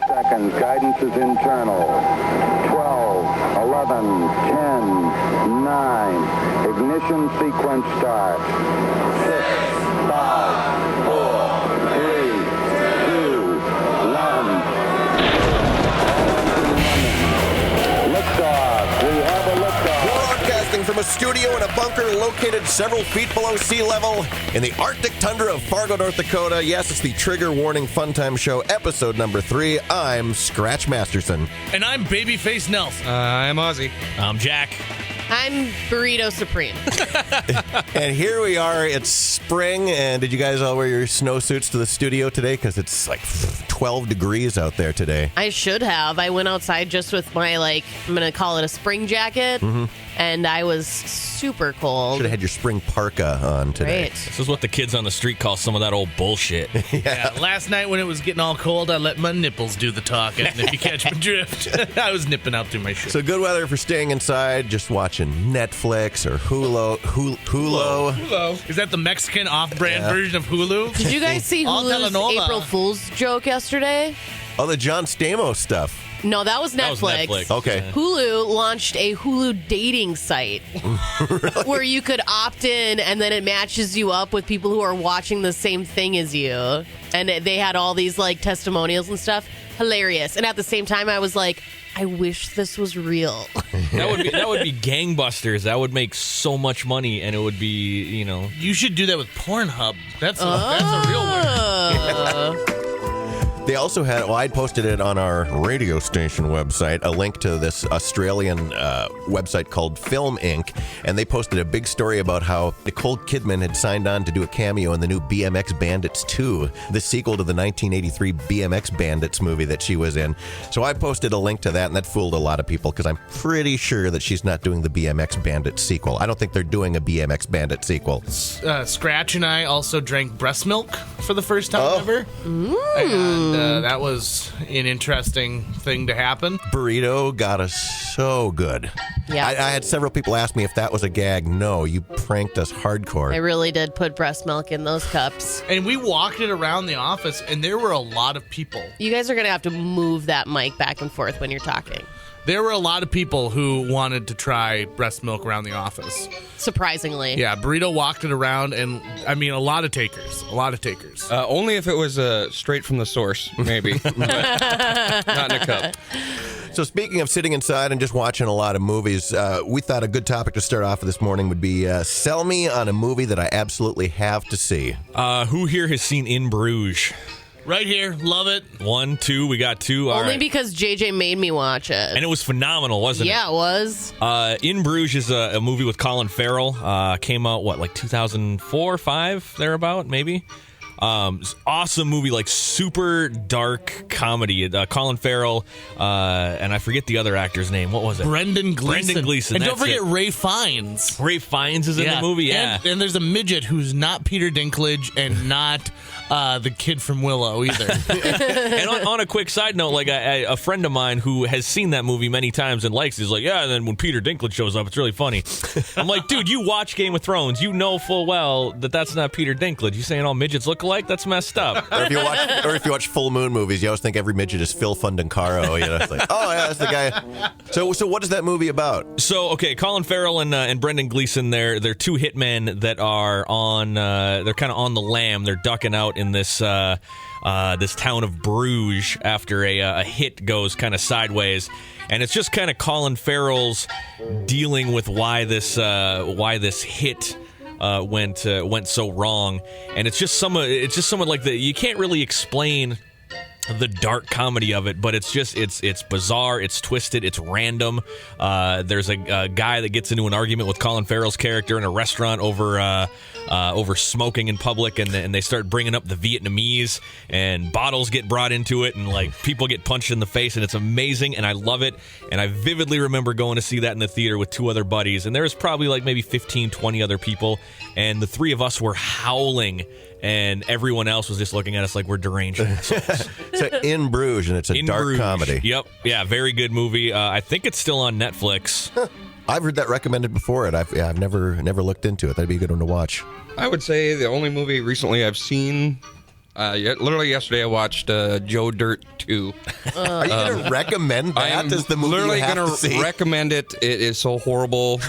Seconds. Guidance is internal. 12, 11, 10, 9. Ignition sequence start. 6, 5, 4, 3, 2, 1. Liftoff. We have a liftoff. Broadcasting from a studio in a bunker located several feet below sea level in the Arctic tundra of Fargo, North Dakota. Yes, it's the Trigger Warning Funtime Show, episode number 3. I'm Scratch Masterson. And I'm Babyface Nelson. I'm Ozzy. I'm Jack. I'm Burrito Supreme. And here we are. It's spring. And did you guys all wear your snowsuits to the studio today? Because it's like 12 degrees out there today. I should have. I went outside just with my, I'm going to call it a spring jacket. Mm-hmm. And I was super cold. Should have had your spring parka on today. Right. This is what the kids on the street call some of that old bullshit. Yeah, last night when it was getting all cold, I let my nipples do the talking. If you catch my drift, I was nipping out through my shirt. So good weather for staying inside, just watching Netflix or Hulu. Hulu. Is that the Mexican off-brand version of Hulu? Did you guys see Hulu's April Fool's joke yesterday? Oh, the John Stamos stuff. No, that was Netflix. Okay. Yeah. Hulu launched a Hulu dating site where you could opt in and then it matches you up with people who are watching the same thing as you. And they had all these testimonials and stuff. Hilarious. And at the same time, I was like, I wish this was real. That would be gangbusters. That would make so much money, and it would be, You should do that with Pornhub. That's a real one. They also had, I'd posted it on our radio station website, a link to this Australian website called Film Inc., and they posted a big story about how Nicole Kidman had signed on to do a cameo in the new BMX Bandits 2, the sequel to the 1983 BMX Bandits movie that she was in. So I posted a link to that, and that fooled a lot of people, because I'm pretty sure that she's not doing the BMX Bandits sequel. I don't think they're doing a BMX Bandit sequel. Scratch and I also drank breast milk for the first time ever. And that was an interesting thing to happen. Burrito got us so good. Yeah. I had several people ask me if that was a gag. No, you pranked us hardcore. I really did put breast milk in those cups. And we walked it around the office, and there were a lot of people. You guys are going to have to move that mic back and forth when you're talking. There were a lot of people who wanted to try breast milk around the office. Surprisingly. Yeah, Burrito walked it around, and a lot of takers. Only if it was straight from the source, maybe. But not in a cup. So speaking of sitting inside and just watching a lot of movies, we thought a good topic to start off with this morning would be sell me on a movie that I absolutely have to see. Who here has seen In Bruges? Right here, love it. 1, 2, we got 2. All Only right. because JJ made me watch it. And it was phenomenal, wasn't it? Yeah, it was. In Bruges is a movie with Colin Farrell. Came out, 2004, 5, thereabout, maybe? Awesome movie, super dark comedy. Colin Farrell, and I forget the other actor's name. What was it? Brendan Gleeson. And don't that's forget it. Ray Fiennes. Ray Fiennes is in the movie, yeah. And there's a midget who's not Peter Dinklage and not the kid from Willow either. And on a quick side note, a friend of mine who has seen that movie many times and likes it is like, yeah, and then when Peter Dinklage shows up, it's really funny. I'm like, dude, you watch Game of Thrones. You know full well that that's not Peter Dinklage. You saying all midgets look alike? That's messed up. Or if you watch full moon movies, you always think every midget is Phil Fundancaro. It's like, oh yeah, that's the guy. So what is that movie about? So okay, Colin Farrell and Brendan Gleeson, they're two hitmen that are on. They're kind of on the lam. They're ducking out in this this town of Bruges after a hit goes kind of sideways, and it's just kind of Colin Farrell's dealing with why this hit went so wrong, and it's just somewhat you can't really explain the dark comedy of it, but it's bizarre, it's twisted, it's random. There's a guy that gets into an argument with Colin Farrell's character in a restaurant over smoking in public, and they start bringing up the Vietnamese, and bottles get brought into it, and people get punched in the face, and it's amazing, and I love it. And I vividly remember going to see that in the theater with 2 other buddies, and there was probably maybe 15, 20 other people, and the 3 of us were howling, and everyone else was just looking at us like we're deranged assholes. So In Bruges, and it's a dark Bruges. comedy. Yep. Yeah, very good movie. I think it's still on Netflix. I've heard that recommended before, and I've never looked into it. That'd be a good one to watch. I would say the only movie recently I've seen Literally yesterday, I watched Joe Dirt 2. Are you going to recommend that I am as the movie literally you have going to see? to recommend it. It is so horrible.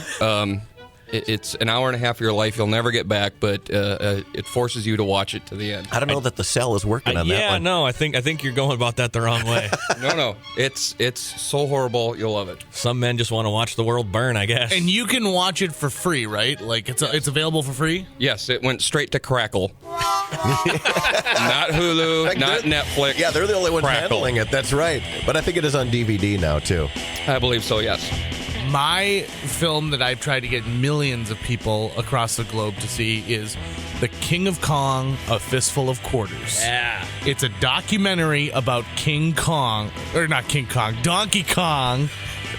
It's an hour and a half of your life you'll never get back, but it forces you to watch it to the end. I don't know that the cell is working on that one. No, I think you're going about that the wrong way. No, it's so horrible. You'll love it. Some men just want to watch the world burn, I guess. And you can watch it for free, right? Like it's available for free? Yes, it went straight to Crackle. Not Hulu, not Netflix. Yeah, they're the only ones Crackle. handling it. That's right. But I think it is on DVD now, too. I believe so, yes. My film that I've tried to get millions of people across the globe to see is The King of Kong, A Fistful of Quarters. Yeah. It's a documentary about King Kong, or not King Kong, Donkey Kong.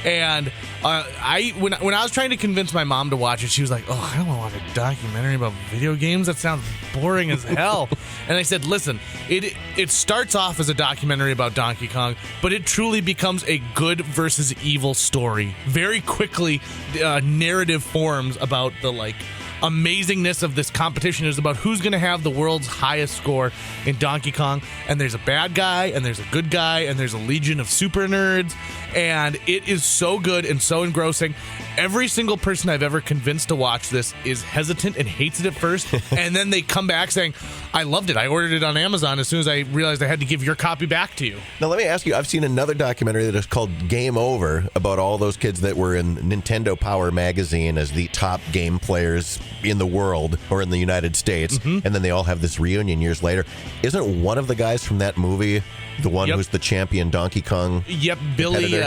And when I was trying to convince my mom to watch it, she was like, "Oh, I don't want to watch a documentary about video games. That sounds boring as hell." And I said, "Listen, it starts off as a documentary about Donkey Kong, but it truly becomes a good versus evil story. Very quickly, narrative forms about the amazingness of this competition is about who's going to have the world's highest score in Donkey Kong, and there's a bad guy and there's a good guy and there's a legion of super nerds, and it is so good and so engrossing. Every single person I've ever convinced to watch this is hesitant and hates it at first, and then they come back saying, "I loved it. I ordered it on Amazon as soon as I realized I had to give your copy back to you." Now, let me ask you, I've seen another documentary that is called Game Over about all those kids that were in Nintendo Power magazine as the top game players in the world or in the United States, and then they all have this reunion years later. Isn't one of the guys from that movie the one who's the champion Donkey Kong? Yep, Billy,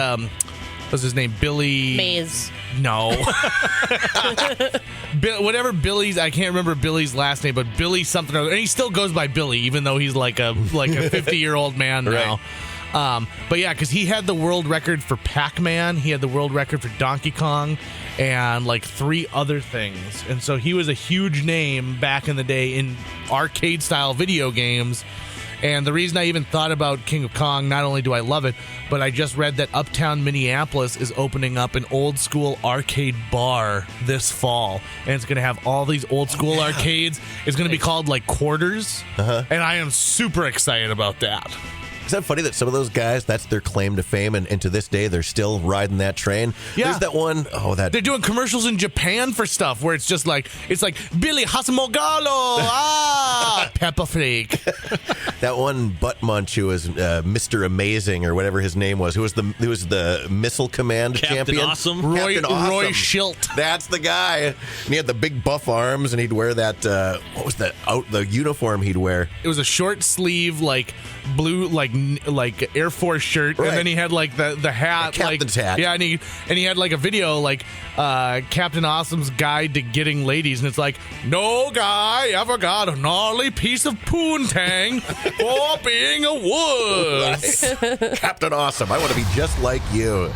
what's his name? Billy... Maze. No. Whatever Billy's, I can't remember Billy's last name, but Billy something or other. And he still goes by Billy, even though he's like a 50-year-old man now. Right. But yeah, because he had the world record for Pac-Man, he had the world record for Donkey Kong, and 3 other things. And so he was a huge name back in the day in arcade-style video games. And the reason I even thought about King of Kong, not only do I love it, but I just read that Uptown Minneapolis is opening up an old-school arcade bar this fall. And it's going to have all these old-school arcades. It's going to be called, Quarters. And I am super excited about that. Is that funny that some of those guys, that's their claim to fame, and to this day, they're still riding that train? Yeah. There's that one, They're doing commercials in Japan for stuff where it's just it's like, Billy Hasamogalo, Peppa Flake. That one butt munch who was Mr. Amazing or whatever his name was, who was the Missile Command Captain champion. Awesome? Captain Awesome. Roy Schilt. That's the guy. And he had the big buff arms, and he'd wear that, what was that, the uniform he'd wear? It was a short sleeve, blue, Air Force shirt, Right. and then he had the hat, captain's hat. Yeah, and he had a video Captain Awesome's Guide to Getting Ladies, and it's no guy ever got a gnarly piece of poontang for being a wuss. Captain Awesome. I want to be just like you.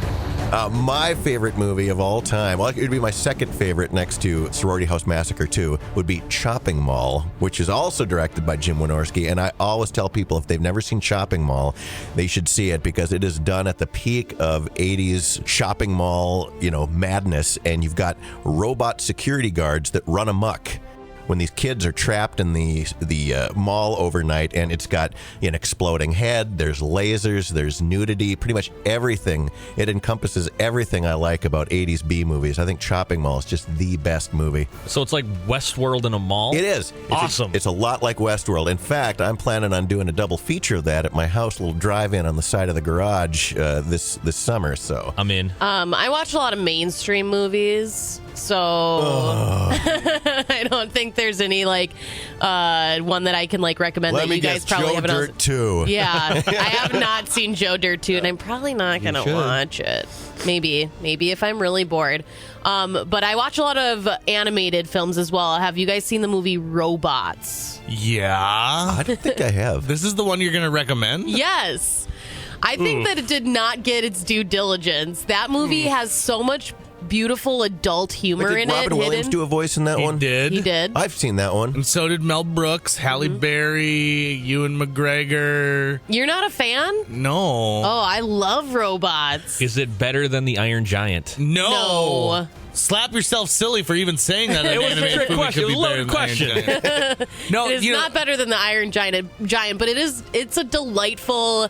My favorite movie of all time, well, it would be my second favorite next to Sorority House Massacre 2, would be Chopping Mall, which is also directed by Jim Wynorski. And I always tell people if they've never seen Chopping Mall, they should see it because it is done at the peak of 80s shopping mall, madness. And you've got robot security guards that run amok when these kids are trapped in the mall overnight, and it's got an exploding head, there's lasers, there's nudity, pretty much everything. It encompasses everything I like about 80s B movies. I think Chopping Mall is just the best movie. So it's like Westworld in a mall? It is. Awesome. It's a lot like Westworld. In fact, I'm planning on doing a double feature of that at my house, a little drive-in on the side of the garage this summer. So I'm in. I watch a lot of mainstream movies, so I don't think there's any one that I can recommend let that me you guys guess, probably Joe haven't. Dirt 2. Yeah, I have not seen Joe Dirt 2, and I'm probably not going to should. watch it. Maybe if I'm really bored. But I watch a lot of animated films as well. Have you guys seen the movie Robots? Yeah. I don't think I have. This is the one you're going to recommend? Yes. I think that it did not get its due diligence. That movie has so much beautiful adult humor Did in it. Robin Williams do a voice in that one? He did. I've seen that one. And so did Mel Brooks, Halle Berry, Ewan McGregor. You're not a fan? No. Oh, I love robots. Is it better than the Iron Giant? No. Slap yourself silly for even saying that. It was a trick question. It was a loaded question. No, It is not better than the Iron Giant, but it's a delightful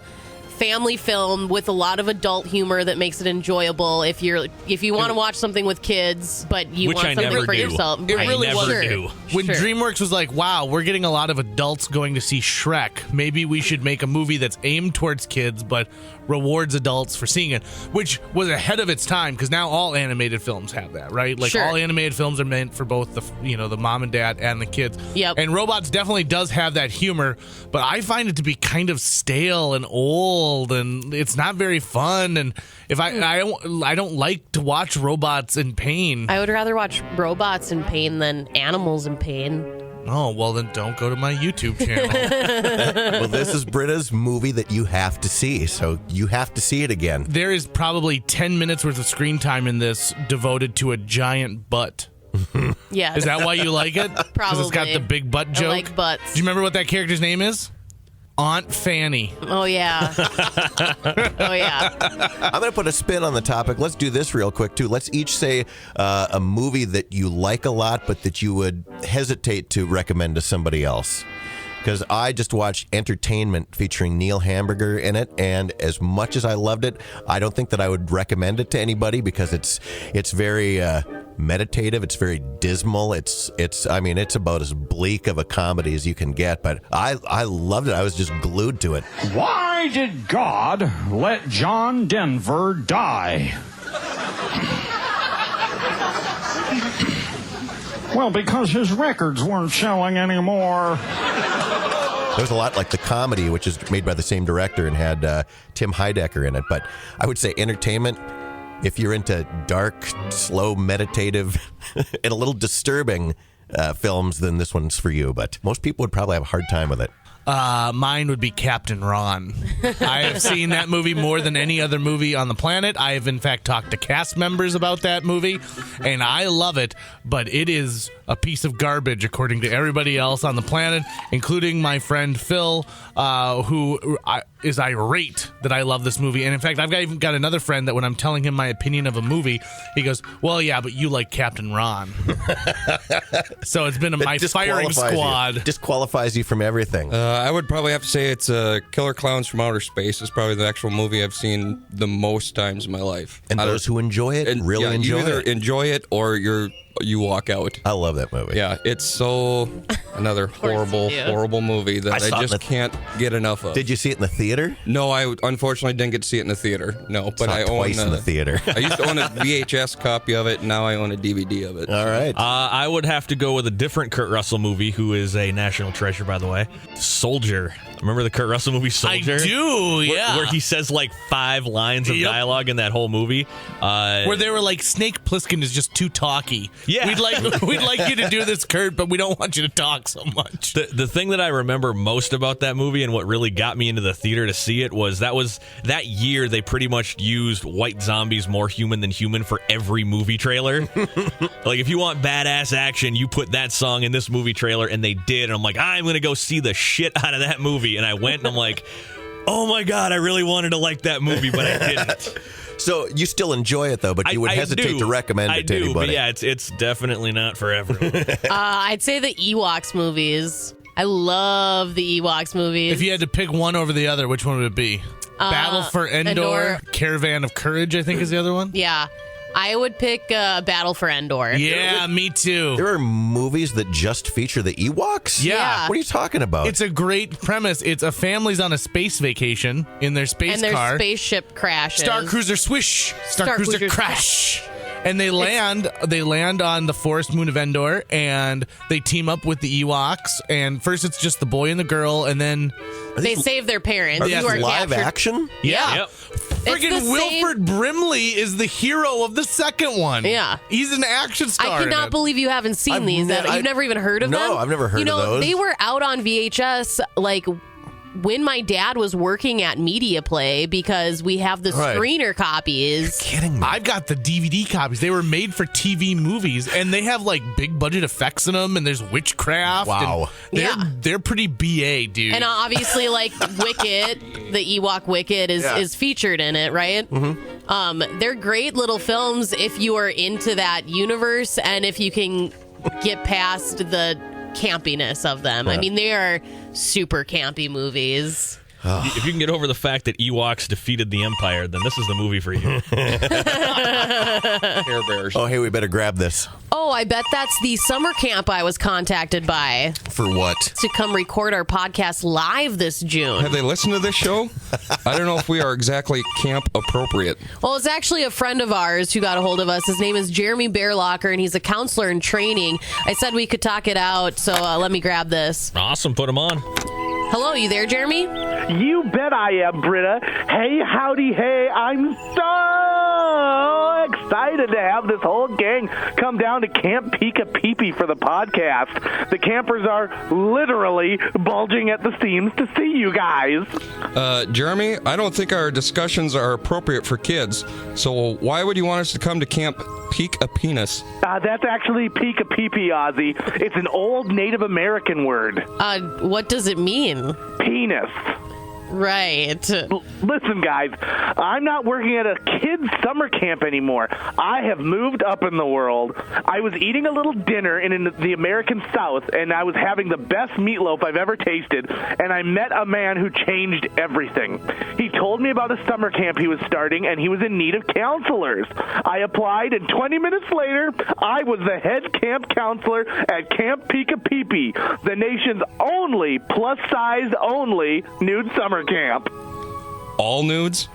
family film with a lot of adult humor that makes it enjoyable if you want to watch something with kids, but you Which want I something never for do. yourself. It Right. really never was. do. When Sure. DreamWorks was like, wow, we're getting a lot of adults going to see Shrek. Maybe we should make a movie that's aimed towards kids but rewards adults for seeing it, which was ahead of its time because now all animated films have that, right? Like Sure. all animated films are meant for both the mom and dad and the kids. Yep. And Robots definitely does have that humor, but I find it to be kind of stale and old, and it's not very fun. And if I don't like to watch robots in pain. I would rather watch robots in pain than animals in pain. Oh, well, then don't go to my YouTube channel. Well, this is Britta's movie that you have to see, so you have to see it again. There is probably 10 minutes worth of screen time in this devoted to a giant butt. Yeah. Is that why you like it? Because it's got Probably. the big butt I joke? like butts. Do you remember what that character's name is? Aunt Fanny. Oh, yeah. Oh, yeah. I'm going to put a spin on the topic. Let's do this real quick, too. Let's each say a movie that you like a lot, but that you would hesitate to recommend to somebody else. Because I just watched Entertainment featuring Neil Hamburger in it, and as much as I loved it, I don't think that I would recommend it to anybody because it's very meditative. It's very dismal. It's about as bleak of a comedy as you can get. But I loved it. I was just glued to it. Why did God let John Denver die? Well, because his records weren't selling anymore. There was a lot like The Comedy, which is made by the same director and had Tim Heidecker in it. But I would say Entertainment, if you're into dark, slow, meditative, and a little disturbing films, then this one's for you. But most people would probably have a hard time with it. Mine would be Captain Ron. I have seen that movie more than any other movie on the planet. I have, in fact, talked to cast members about that movie, and I love it, but it is a piece of garbage, according to everybody else on the planet, including my friend Phil, who is irate that I love this movie. And, in fact, I've even got another friend that when I'm telling him my opinion of a movie, he goes, well, yeah, but you like Captain Ron. So it's been my firing squad. Disqualifies you from everything. I would probably have to say it's Killer Clowns from Outer Space. It's probably the actual movie I've seen the most times in my life. And those who enjoy it really enjoy you either it. enjoy it or you walk out. I love that movie. Yeah, it's so another horrible, you do. horrible movie that I saw I it just can't get enough of. Did you see it in the theater? No, I unfortunately didn't get to see it in the theater. No, but Saw I it own twice in the theater. I used to own a VHS copy of it, and now I own a DVD of it. All right. I would have to go with a different Kurt Russell movie, who is a national treasure, by the way. Soldier. Remember the Kurt Russell movie Soldier? I do, yeah. Where he says like 5 lines of Yep. dialogue in that whole movie. Where they were like, Snake Plissken is just too talky. Yeah. We'd like you to do this, Kurt, but we don't want you to talk so much. The thing that I remember most about that movie and what really got me into the theater to see it was that year they pretty much used White Zombies More Human Than Human for every movie trailer. Like, if you want badass action, you put that song in this movie trailer, and they did. And I'm like, I'm going to go see the shit out of that movie. And I went, and I'm like, oh my God, I really wanted to like that movie, but I didn't. So you still enjoy it, though, but you would hesitate do. to recommend it to I do, anybody. but yeah, it's definitely not for everyone. I'd say the Ewoks movies. I love the Ewoks movies. If you had to pick one over the other, which one would it be? Battle for Endor, Caravan of Courage, I think is the other one. Yeah. I would pick Battle for Endor. Yeah, me too. There are movies that just feature the Ewoks? Yeah. What are you talking about? It's a great premise. It's a family's on a space vacation in their space And their car. spaceship crashes. Star Cruiser swish. Star Star Cruiser Cruiser crash. And they land on the forest moon of Endor, and they team up with the Ewoks. And first it's just the boy and the girl, and then They save their parents. Are who these are live captured. action? yeah. Yep. Friggin' the same- Wilford Brimley is the hero of the second one. Yeah. He's an action star. I in cannot it. believe you haven't seen I've these. ne- You've I- never even heard of them? No, I've never heard you know, of those. They were out on VHS like when my dad was working at Media Play, because we have the Right. screener copies. Kidding me? I've got the DVD copies. They were made for TV movies, and they have like big budget effects in them, and there's witchcraft. Wow. and they're pretty BA, dude. And obviously, like Wicket, the Ewok Wicket is featured in it, right? Mm-hmm. They're great little films if you are into that universe and if you can get past the campiness of them. I mean, they are super campy movies. If you can get over the fact that Ewoks defeated the Empire, then this is the movie for you. Care Bears. Oh, hey, we better grab this. Oh, I bet that's the summer camp I was contacted by For what? to come record our podcast live this June. Have they listened to this show? I don't know if we are exactly camp appropriate. Well, it's actually a friend of ours who got a hold of us. His name is Jeremy Bearlocker, and he's a counselor in training. I said we could talk it out, so let me grab this. Awesome. Put them on. Hello, you there, Jeremy? You bet I am, Britta. Hey, howdy, hey. I'm so excited to have this whole gang come down to Camp Pika Peepee for the podcast. The campers are literally bulging at the seams to see you guys. Jeremy, I don't think our discussions are appropriate for kids. So why would you want us to come to Camp Peek a Penis? That's actually Pika Peepee, Ozzy. It's an old Native American word. What does it mean? Penis. Right. Listen, guys, I'm not working at a kid's summer camp anymore. I have moved up in the world. I was eating a little dinner in the American South, and I was having the best meatloaf I've ever tasted, and I met a man who changed everything. He told me about a summer camp he was starting, and he was in need of counselors. I applied, and 20 minutes later, I was the head camp counselor at Camp Pika Peepee, the nation's only plus-size only nude summer camp. All nudes?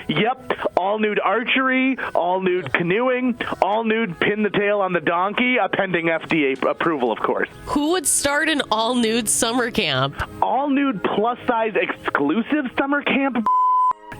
Yep. All nude archery, all nude canoeing, all nude pin the tail on the donkey, pending FDA approval, of course. Who would start an all-nude summer camp? All nude plus size exclusive summer camp?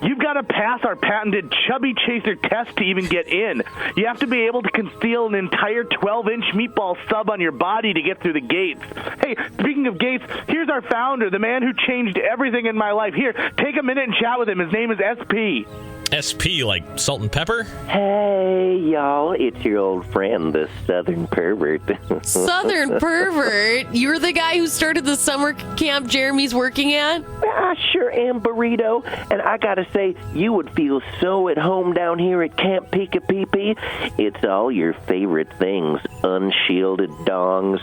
You've got to pass our patented Chubby Chaser test to even get in. You have to be able to conceal an entire 12-inch meatball sub on your body to get through the gates. Hey, speaking of gates, here's our founder, the man who changed everything in my life. Here, take a minute and chat with him. His name is SP. SP, like salt and pepper? Hey, y'all, it's your old friend, the Southern Pervert. Southern Pervert? You're the guy who started the summer camp Jeremy's working at? I sure am, Burrito, and I gotta say, you would feel so at home down here at Camp Pika Peepee. It's all your favorite things, unshielded dongs,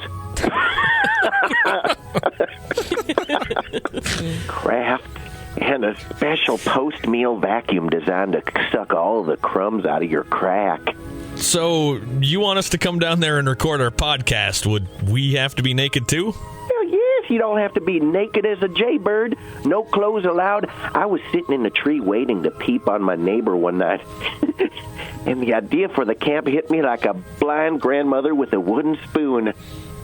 craft, and a special post-meal vacuum designed to suck all the crumbs out of your crack. So you want us to come down there and record our podcast? Would we have to be naked too? Hell yes, you don't have to be naked as a jaybird. No clothes allowed. I was sitting in the tree waiting to peep on my neighbor one night. And the idea for the camp hit me like a blind grandmother with a wooden spoon.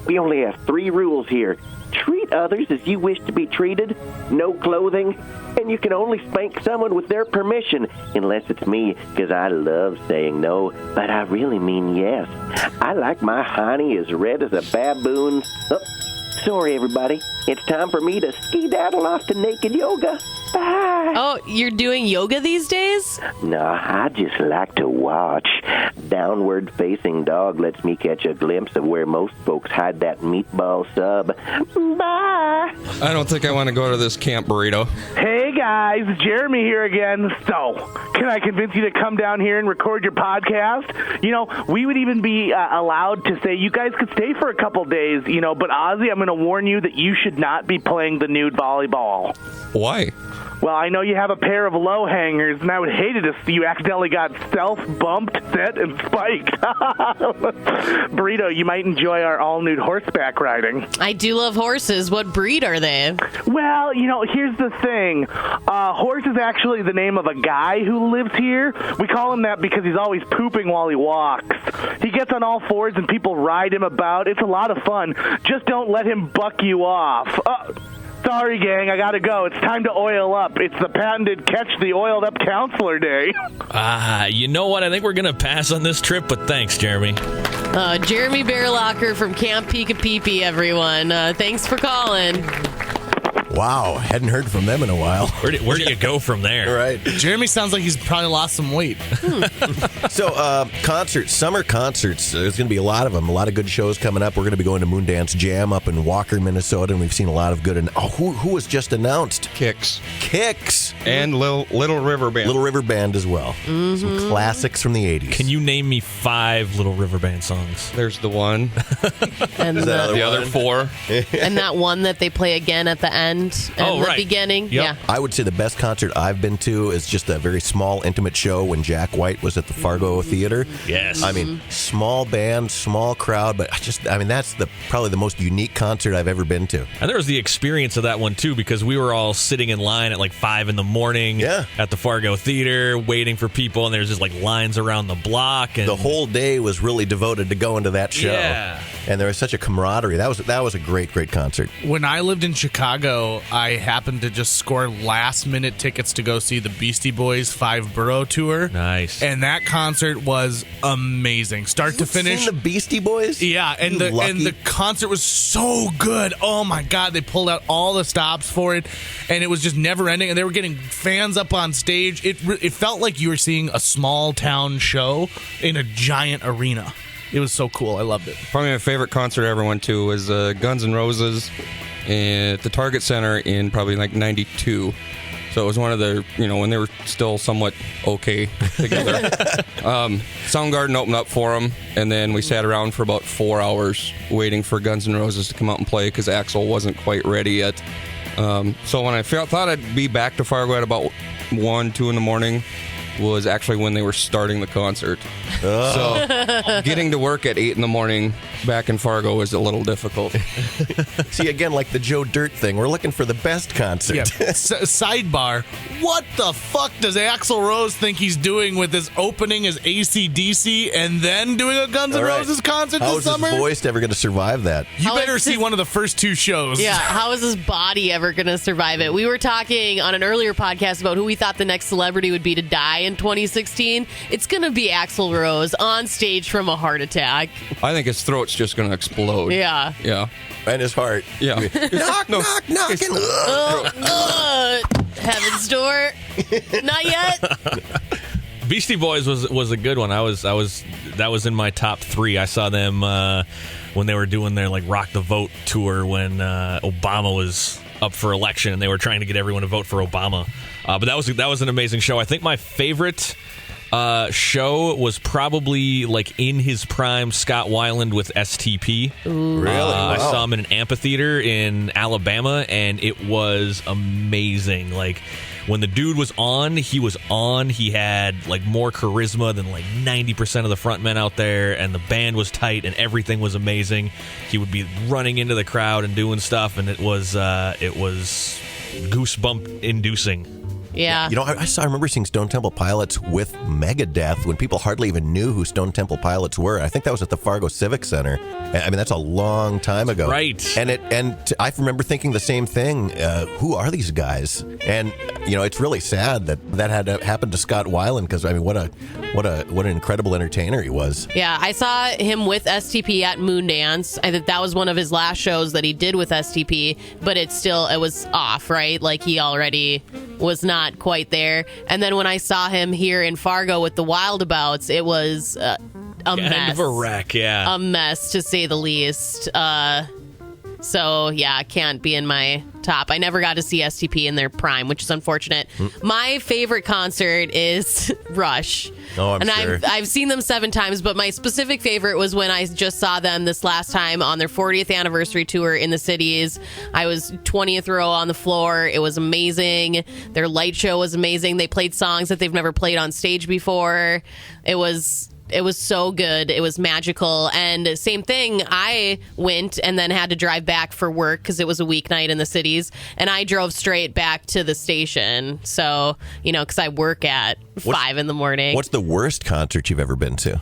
We only have 3 rules here. Treat others as you wish to be treated, no clothing, and you can only spank someone with their permission, unless it's me, because I love saying no, but I really mean yes. I like my honey as red as a baboon. Oh, sorry, everybody. It's time for me to skedaddle off to naked yoga. Bye. Oh, you're doing yoga these days? No, I just like to watch. Downward-facing dog lets me catch a glimpse of where most folks hide that meatball sub. Bye. I don't think I want to go to this camp, Burrito. Hey, guys, Jeremy here again. So, can I convince you to come down here and record your podcast? You know, we would even be allowed to say you guys could stay for a couple days, you know, but Ozzy, I'm going to warn you that you should not be playing the nude volleyball. Why? Well, I know you have a pair of low hangers, and I would hate it if you accidentally got self-bumped, set, and spiked. Burrito, you might enjoy our all-nude horseback riding. I do love horses. What breed are they? Well, you know, here's the thing. Horse is actually the name of a guy who lives here. We call him that because he's always pooping while he walks. He gets on all fours and people ride him about. It's a lot of fun. Just don't let him buck you off. Sorry, gang, I gotta go. It's time to oil up. It's the patented Catch the Oiled Up Counselor Day. You know what? I think we're going to pass on this trip, but thanks, Jeremy. Jeremy Bearlocker from Camp Pika Peepee, everyone. Thanks for calling. Wow, hadn't heard from them in a while. Where do you go from there? Right. Jeremy sounds like he's probably lost some weight. So, concerts, summer concerts, there's going to be a lot of them, a lot of good shows coming up. We're going to be going to Moondance Jam up in Walker, Minnesota, and we've seen a lot of good. And who was just announced? Kicks. Kicks. And Little River Band. Little River Band as well. Some classics from the 80s. Can you name me 5 Little River Band songs? There's the one. And The other 4. and that one that they play again at the end and the right. beginning. Yep. Yeah. I would say the best concert I've been to is just a very small, intimate show when Jack White was at the Fargo Theater. Yes. I mean, small band, small crowd, but that's probably the most unique concert I've ever been to. And there was the experience of that one, too, because we were all sitting in line at like 5 in the morning at the Fargo Theater waiting for people, and there's just like lines around the block. And The whole day was really devoted to going to that show. Yeah. And there was such a camaraderie. That was a great concert. When I lived in Chicago, I happened to just score last-minute tickets to go see the Beastie Boys 5 Borough Tour. Nice. And that concert was amazing, start to finish. Seen the Beastie Boys? Yeah, and the concert was so good. Oh my God, they pulled out all the stops for it, and it was just never ending. And they were getting fans up on stage. It felt like you were seeing a small town show in a giant arena. It was so cool. I loved it. Probably my favorite concert I ever went to was Guns N' Roses at the Target Center in probably like 92. So it was one of the, when they were still somewhat okay together. Soundgarden opened up for them, and then we sat around for about 4 hours waiting for Guns N' Roses to come out and play because Axl wasn't quite ready yet. So when I thought I'd be back to Fargo at about 1, 2 in the morning was actually when they were starting the concert. So getting to work at 8 in the morning back in Fargo was a little difficult. See, again, like the Joe Dirt thing, we're looking for the best concert. Yeah. Sidebar, what the fuck does Axl Rose think he's doing with his opening as AC/DC and then doing a Guns N' All right. Roses concert How this is summer? his voice ever going to survive that? You How better is see his- one of the first 2 shows. Yeah, how is his body ever going to survive it? We were talking on an earlier podcast about who we thought the next celebrity would be to die in 2016. It's going to be Axl Rose on stage from a heart attack. I think his throat's just going to explode. Yeah. Yeah. And his heart. Yeah. Knock, knock, knocking. Heaven's Door. Not yet. Beastie Boys was a good one. That was in my top 3. I saw them when they were doing their like Rock the Vote tour when Obama was up for election and they were trying to get everyone to vote for Obama. But that was an amazing show. I think my favorite show was probably like in his prime Scott Weiland with STP. Really? I Wow. saw him in an amphitheater in Alabama, and it was amazing. Like when the dude was on, he was on. He had like more charisma than like 90% of the frontmen out there, and the band was tight, and everything was amazing. He would be running into the crowd and doing stuff, and it was goosebump inducing. Yeah. You know, I remember seeing Stone Temple Pilots with Megadeth when people hardly even knew who Stone Temple Pilots were. I think that was at the Fargo Civic Center. I mean, that's a long time ago. Right. And I remember thinking the same thing. Who are these guys? And, it's really sad that had happened to Scott Weiland because, I mean, what an incredible entertainer he was. Yeah, I saw him with STP at Moondance. I think that was one of his last shows that he did with STP, but it was off, right? Like he already was not quite there. And then when I saw him here in Fargo with the Wildabouts, it was a Kind mess. of a wreck, yeah. A mess, to say the least. So, yeah, can't be in my top. I never got to see STP in their prime, which is unfortunate. My favorite concert is Rush. Oh, I'm and sure. I've seen them 7 times, but my specific favorite was when I just saw them this last time on their 40th anniversary tour in the cities. I was 20th row on the floor. It was amazing. Their light show was amazing. They played songs that they've never played on stage before. It was so good. It was magical. And same thing, I went and then had to drive back for work because it was a weeknight in the cities. And I drove straight back to the station. So, because I work at 5 in the morning. What's the worst concert you've ever been to?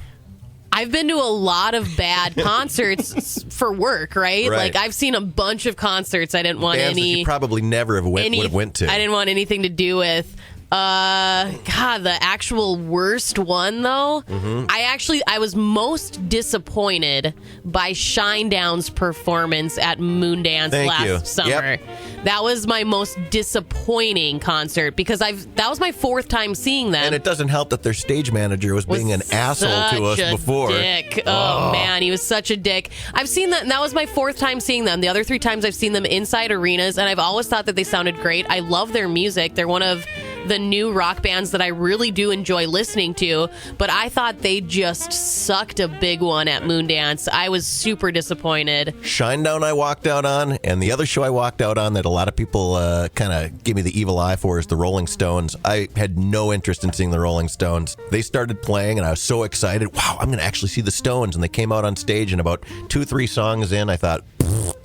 I've been to a lot of bad concerts for work, right? Right. Like, I've seen a bunch of concerts I didn't want Bands that you probably never would have went to. I didn't want anything to do with. God, the actual worst one though. I was most disappointed by Shinedown's performance at Moondance Thank last you. summer. Yep. That was my most disappointing concert because that was my 4th time seeing them. And it doesn't help that their stage manager was being an asshole to us such a before. Dick. Oh man, he was such a dick. I've seen that, and that was my 4th time seeing them. The other 3 times I've seen them inside arenas, and I've always thought that they sounded great. I love their music. They're one of the new rock bands that I really do enjoy listening to, but I thought they just sucked a big one at Moondance. I was super disappointed. Shinedown I walked out on, and the other show I walked out on that a lot of people kind of give me the evil eye for is the Rolling Stones. I had no interest in seeing the Rolling Stones. They started playing, and I was so excited. Wow, I'm going to actually see the Stones. And they came out on stage, and about 2-3 songs in, I thought,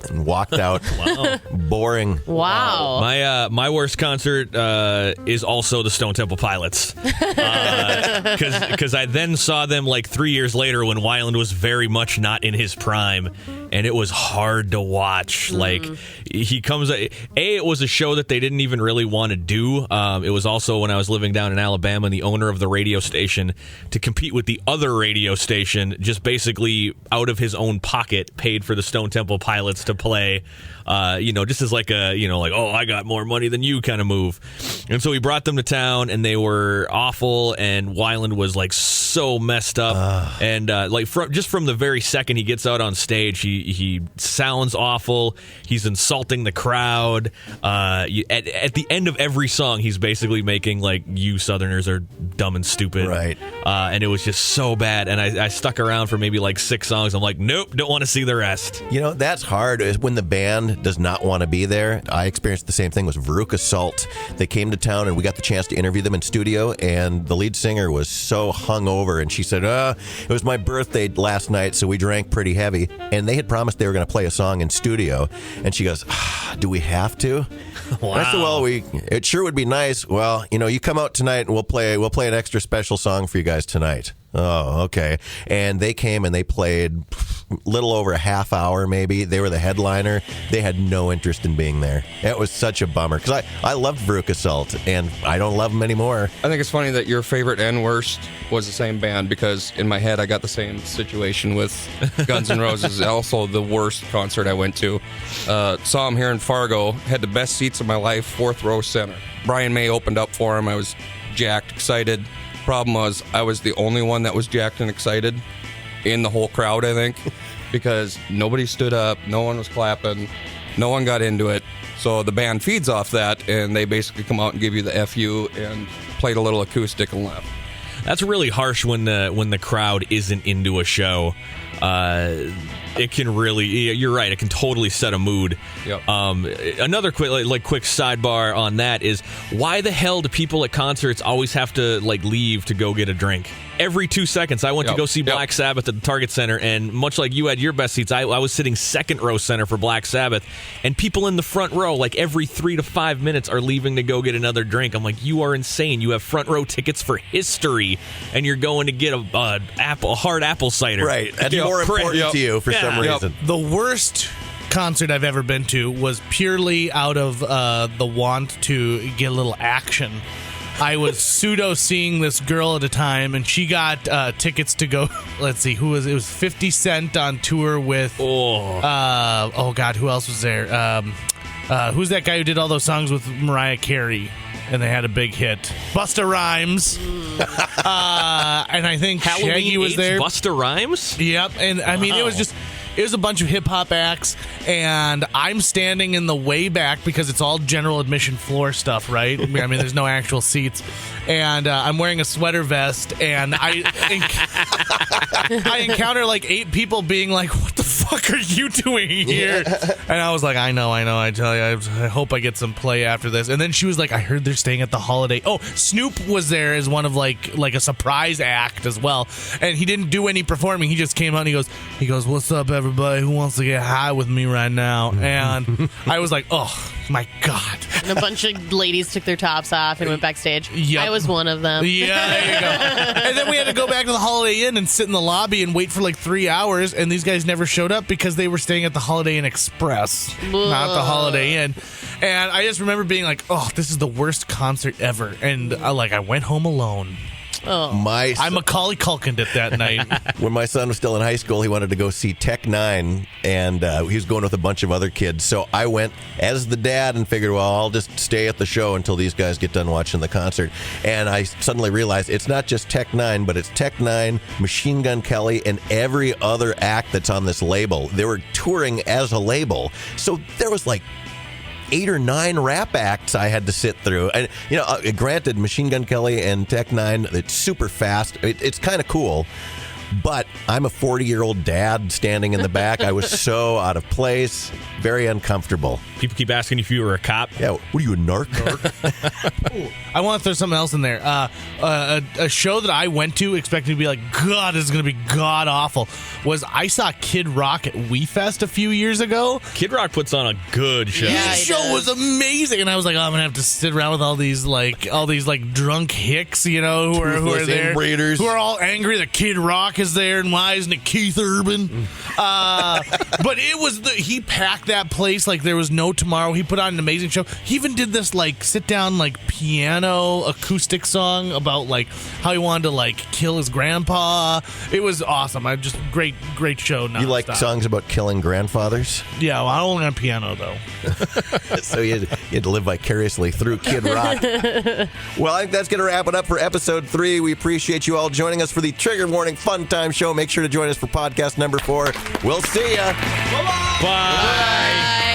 and walked out. Wow. Boring. Wow. My worst concert is also the Stone Temple Pilots, because I then saw them like 3 years later when Weiland was very much not in his prime, and it was hard to watch. Like he comes, it was a show that they didn't even really want to do. It was also when I was living down in Alabama, and the owner of the radio station, to compete with the other radio station, just basically out of his own pocket paid for the Stone Temple Pilots to play, just as like a, like, oh, I got more money than you kind of move. And so he brought them to town, and they were awful, and Weiland was like so messed up. And from the very second he gets out on stage, he sounds awful. He's insulting the crowd. At the end of every song, he's basically making like, you Southerners are dumb and stupid. Right. And it was just so bad. And I stuck around for maybe like 6 songs. I'm like, nope, don't want to see the rest. That's hard is when the band does not want to be there. I experienced the same thing with Veruca Salt. They came to town, and we got the chance to interview them in studio, and the lead singer was so hungover, and she said, it was my birthday last night, so we drank pretty heavy. And they had promised they were going to play a song in studio, and she goes, do we have to? Wow. And I said, well, it sure would be nice. Well, you come out tonight, and we'll play an extra special song for you guys tonight. Oh, okay. And they came and they played little over a half hour, maybe. They were the headliner. They had no interest in being there. It was such a bummer because I loved Veruca Salt, and I don't love them anymore. I think it's funny that your favorite and worst was the same band, because in my head I got the same situation with Guns N' Roses. Also the worst concert I went to. Saw them here in Fargo, had the best seats of my life, 4th row center. Brian May opened up for him. I was jacked, excited. Problem was, I was the only one that was jacked and excited in the whole crowd, I think, because nobody stood up, no one was clapping, no one got into it. So the band feeds off that, and they basically come out and give you the FU and played a little acoustic and left. That's really harsh when the crowd isn't into a show. It can really, you're right, it can totally set a mood. Yep. Another quick sidebar on that is, why the hell do people at concerts always have to leave to go get a drink? Every 2 seconds, I went to go see Black Sabbath at the Target Center, and much like you had your best seats, I was sitting 2nd row center for Black Sabbath, and people in the front row, every 3 to 5 minutes, are leaving to go get another drink. I'm like, you are insane. You have front row tickets for history, and you're going to get a hard apple cider. Right. That's more important to you for some reason. The worst concert I've ever been to was purely out of the want to get a little action. I was pseudo seeing this girl at a time, and she got tickets to go. Let's see, who was it? It was 50 Cent on tour with. Oh God, who else was there? Who's that guy who did all those songs with Mariah Carey? And they had a big hit. Busta Rhymes. And I think Shaggy was there. Busta Rhymes? Yep. And I mean, it was a bunch of hip-hop acts, and I'm standing in the way back because it's all general admission floor stuff, right? I mean, there's no actual seats. And I'm wearing a sweater vest, and I encounter 8 people being like, what the fuck are you doing here? And I was like, I know, I tell you, I hope I get some play after this. And then she was like, I heard they're staying at the Holiday. Oh, Snoop was there as one of like a surprise act as well. And he didn't do any performing. He just came out and he goes, what's up, everybody? Who wants to get high with me right now? And I was like, oh my God. And a bunch of ladies took their tops off and went backstage. Yep. I was one of them. Yeah, there you go. And then we had to go back to the Holiday Inn and sit in the lobby and wait for 3 hours, and these guys never showed up because they were staying at the Holiday Inn Express, not the Holiday Inn. And I just remember being like, oh, this is the worst concert ever. And I went home alone. Oh. I Macaulay Culkin'd it that night. When my son was still in high school, he wanted to go see Tech Nine, and he was going with a bunch of other kids. So I went as the dad and figured, well, I'll just stay at the show until these guys get done watching the concert. And I suddenly realized it's not just Tech Nine, but it's Tech Nine, Machine Gun Kelly, and every other act that's on this label. They were touring as a label, so there was 8 or 9 rap acts I had to sit through. And, granted, Machine Gun Kelly and Tech Nine, it's super fast. It's kind of cool. But I'm a 40-year-old dad standing in the back. I was so out of place, very uncomfortable. People keep asking if you were a cop. Yeah, what are you, a narc? I want to throw something else in there. A show that I went to expecting to be like, God, this is going to be god-awful, was I saw Kid Rock at WeFest a few years ago. Kid Rock puts on a good show. Yeah, His show was amazing, and I was like, oh, I'm going to have to sit around with all these drunk hicks, who are there, inbreeders. who are all angry that Kid Rock is there, and why isn't it Keith Urban? But it was he packed that place like there was no tomorrow. He put on an amazing show. He even did this sit down piano acoustic song about how he wanted to kill his grandpa. It was awesome. I just great show. You like songs about killing grandfathers? Yeah, well, I only on piano though. So you had to live vicariously through Kid Rock. Well, I think that's going to wrap it up for episode 3. We appreciate you all joining us for the Trigger Warning Fun Time Show. Make sure to join us for podcast number 4. We'll see ya. Bye.